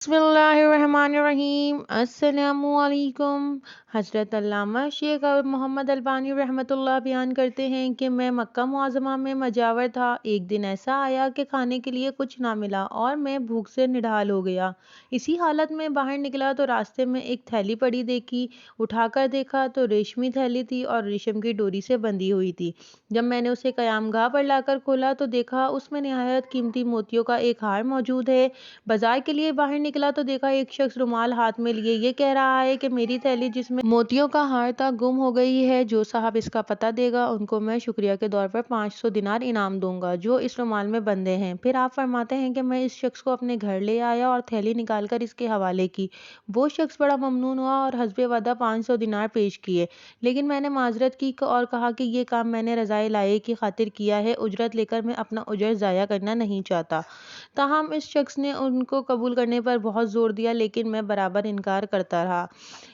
بسم اللہ الرحمن الرحیم۔ السلام علیکم۔ حضرت علامہ شیخ محمد البانی رحمۃ اللہ بیان کرتے ہیں کہ میں مکہ معظمہ میں مجاور تھا۔ ایک دن ایسا آیا کہ کھانے کے لیے کچھ نہ ملا اور میں بھوک سے نڈھال ہو گیا۔ اسی حالت میں باہر نکلا تو راستے میں ایک تھیلی پڑی دیکھی۔ اٹھا کر دیکھا تو ریشمی تھیلی تھی اور ریشم کی ڈوری سے بندھی ہوئی تھی۔ جب میں نے اسے قیام گاہ پر لا کر کھولا تو دیکھا اس میں نہایت قیمتی موتیوں کا ایک ہار موجود ہے۔ بازار کے لیے باہر نکلا تو دیکھا ایک شخص رومال ہاتھ میں لیے یہ کہہ رہا ہے کہ میری تھیلی جس میں موتیوں کا ہار تھا گم ہو گئی ہے۔ جو صاحب اس کا پتہ دے گا ان کو میں شکریہ کے طور پر 500 دینار انعام دوں گا جو اس رومال میں بندھے ہیں۔ پھر آپ فرماتے ہیں کہ میں اس شخص کو اپنے گھر لے آیا اور تھیلی نکال کر اس کے حوالے کی۔ وہ شخص بڑا ممنون ہوا اور حسب وعدہ 500 دینار پیش کیے، لیکن میں نے معذرت کی اور کہا کہ یہ کام میں نے رضائے الہی کی خاطر کیا ہے، اجرت لے کر میں اپنا اجر ضائع کرنا نہیں چاہتا۔ تاہم اس شخص نے ان کو قبول کرنے پر بہت زور دیا، لیکن میں برابر انکار کرتا رہا،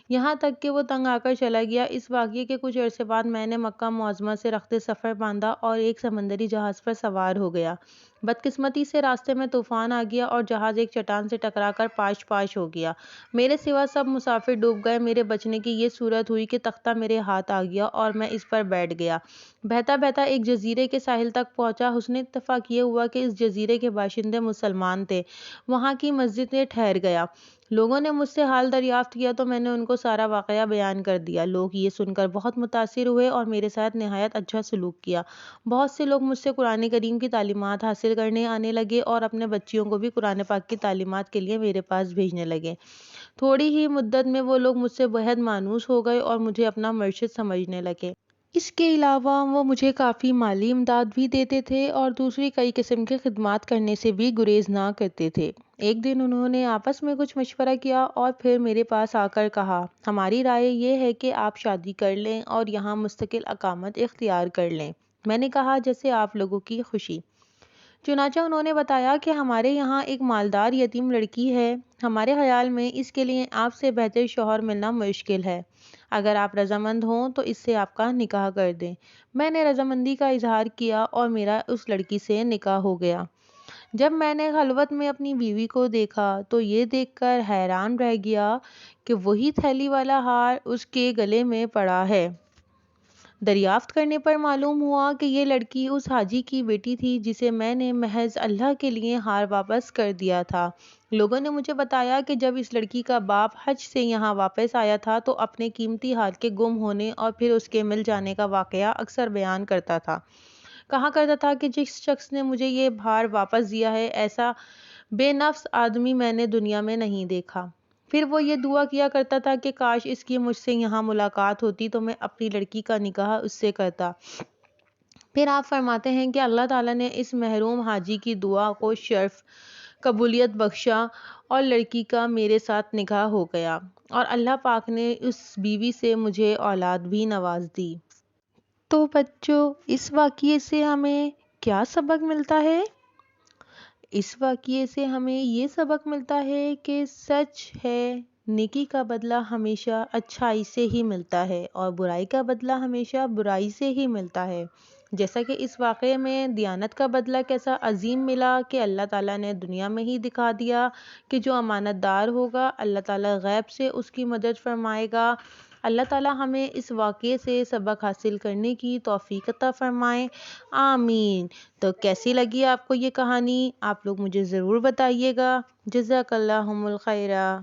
یہاں تک کہ وہ تنگ آ کر چلا گیا۔ اس واقعے کے کچھ عرصے بعد میں نے مکہ معظمہ سے رخت سفر باندھا اور ایک سمندری جہاز پر سوار ہو گیا۔ بدقسمتی سے راستے میں طوفان آ گیا اور جہاز ایک چٹان سے ٹکرا کر پاش ہو گیا۔ میرے سوا سب مسافر ڈوب گئے۔ میرے بچنے کی یہ صورت ہوئی کہ تختہ میرے ہاتھ آ گیا اور میں اس پر بیٹھ گیا۔ بہتا بہتا ایک جزیرے کے ساحل تک پہنچا۔ حسن اتفاق یہ ہوا کہ اس جزیرے کے باشندے مسلمان تھے۔ وہاں کی مسجد میں ٹھہر گیا۔ لوگوں نے مجھ سے حال دریافت کیا تو میں نے ان کو سارا واقعہ بیان کر دیا۔ لوگ یہ سن کر بہت متاثر ہوئے اور میرے ساتھ نہایت اچھا سلوک کیا۔ بہت سے لوگ مجھ سے قرآن کریم کی تعلیمات حاصل کرنے آنے لگے اور اپنے بچیوں کو بھی قرآن پاک کی تعلیمات کے لیے میرے پاس بھیجنے لگے۔ تھوڑی ہی مدت میں وہ لوگ مجھ سے بہت مانوس ہو گئے اور مجھے اپنا مرشد سمجھنے لگے۔ اس کے علاوہ وہ مجھے کافی مالی امداد بھی دیتے تھے اور دوسری کئی قسم کی خدمات کرنے سے بھی گریز نہ کرتے تھے۔ ایک دن انہوں نے آپس میں کچھ مشورہ کیا اور پھر میرے پاس آ کر کہا، ہماری رائے یہ ہے کہ آپ شادی کر لیں اور یہاں مستقل اقامت اختیار کر لیں۔ میں نے کہا، جیسے آپ لوگوں کی خوشی۔ چنانچہ انہوں نے بتایا کہ ہمارے یہاں ایک مالدار یتیم لڑکی ہے۔ ہمارے خیال میں اس کے لیے آپ سے بہتر شوہر ملنا مشکل ہے۔ اگر آپ رضامند ہوں تو اس سے آپ کا نکاح کر دیں۔ میں نے رضامندی کا اظہار کیا اور میرا اس لڑکی سے نکاح ہو گیا۔ جب میں نے خلوت میں اپنی بیوی کو دیکھا تو یہ دیکھ کر حیران رہ گیا کہ وہی تھیلی والا ہار اس کے گلے میں پڑا ہے۔ دریافت کرنے پر معلوم ہوا کہ یہ لڑکی اس حاجی کی بیٹی تھی جسے میں نے محض اللہ کے لیے ہار واپس کر دیا تھا۔ لوگوں نے مجھے بتایا کہ جب اس لڑکی کا باپ حج سے یہاں واپس آیا تھا تو اپنے قیمتی ہار کے گم ہونے اور پھر اس کے مل جانے کا واقعہ اکثر بیان کرتا تھا۔ کہا کرتا تھا کہ جس شخص نے مجھے یہ ہار واپس دیا ہے، ایسا بے نفس آدمی میں نے دنیا میں نہیں دیکھا۔ پھر وہ یہ دعا کیا کرتا تھا کہ کاش اس کی مجھ سے یہاں ملاقات ہوتی تو میں اپنی لڑکی کا نکاح اس سے کرتا۔ پھر آپ فرماتے ہیں کہ اللہ تعالیٰ نے اس محروم حاجی کی دعا کو شرف قبولیت بخشا اور لڑکی کا میرے ساتھ نکاح ہو گیا اور اللہ پاک نے اس بیوی سے مجھے اولاد بھی نواز دی۔ تو بچوں، اس واقعے سے ہمیں کیا سبق ملتا ہے؟ اس واقعے سے ہمیں یہ سبق ملتا ہے کہ سچ ہے، نیکی کا بدلہ ہمیشہ اچھائی سے ہی ملتا ہے اور برائی کا بدلہ ہمیشہ برائی سے ہی ملتا ہے۔ جیسا کہ اس واقعے میں دیانت کا بدلہ کیسا عظیم ملا کہ اللہ تعالیٰ نے دنیا میں ہی دکھا دیا کہ جو امانت دار ہوگا اللہ تعالیٰ غیب سے اس کی مدد فرمائے گا۔ اللہ تعالیٰ ہمیں اس واقعے سے سبق حاصل کرنے کی توفیق عطا فرمائے، آمین۔ تو کیسی لگی آپ کو یہ کہانی؟ آپ لوگ مجھے ضرور بتائیے گا۔ جزاک اللہ الخیرہ۔